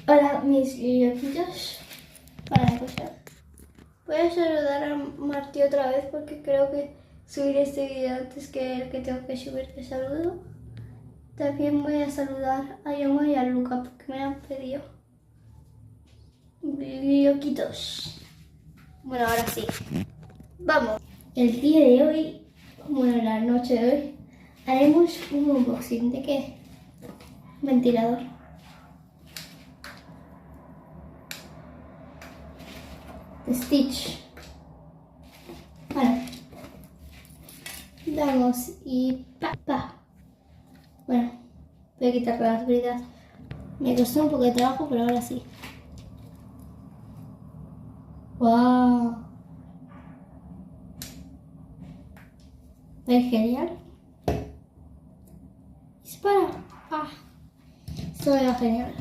Hola, mis loquitos. Para empezar, voy a saludar a Martí otra vez porque creo que subiré este video antes que el que tengo que subir que saludo. También voy a saludar a Yoma y a Luca porque me han pedido. Loquitos. Bueno, ahora sí. Vamos. El día de hoy, bueno, la noche de hoy, haremos un unboxing de ¿qué? Ventilador. De Stitch. Vale. Damos y pa. Bueno, voy a quitar la oscuridad. Me costó un poco de trabajo, pero ahora sí. ¡Wow! Es genial. Dispara. ¡Ah! Esto me va genial.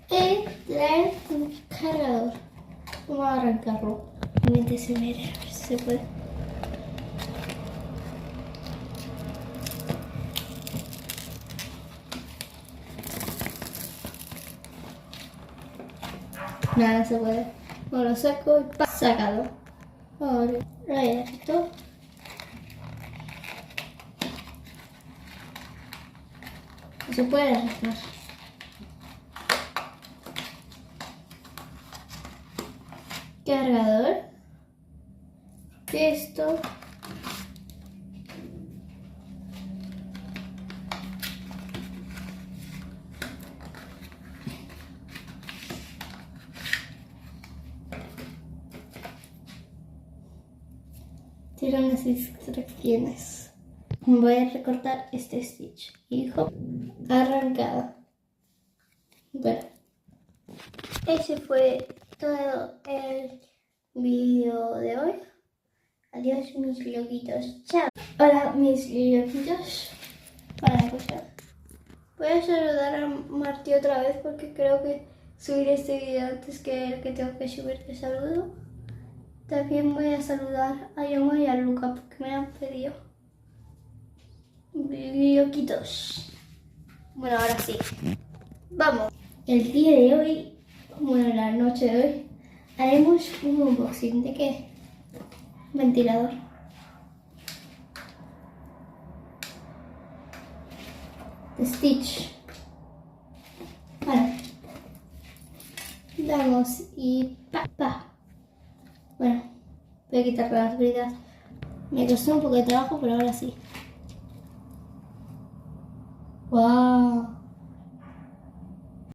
Y trae un cargador. Vamos a arrancarlo. Mientras se ve, a ver si se puede. Nada, no se puede. Bueno, lo saco y ¡pa! Sacado. Ahora, esto. No se puede arrancar. Cargador. Esto. Tiene unas instrucciones. Voy a recortar este Stitch. Hijo, arrancado. Bueno, ese fue todo el vídeo de hoy. Adiós, mis loquitos. Chao. Hola, mis loquitos. Para empezar, voy a saludar a Martí otra vez porque creo que subiré este video antes que el que tengo que subir que saludo. También voy a saludar a Yoma y a Luca porque me han pedido. Loquitos. Bueno, ahora sí. Vamos. El día de hoy, bueno, la noche de hoy, haremos un unboxing de ¿qué? Ventilador. De Stitch. Vale. Damos y pa. Bueno, voy a quitar la oscuridad. Me costó un poco de trabajo, pero ahora sí. ¡Wow!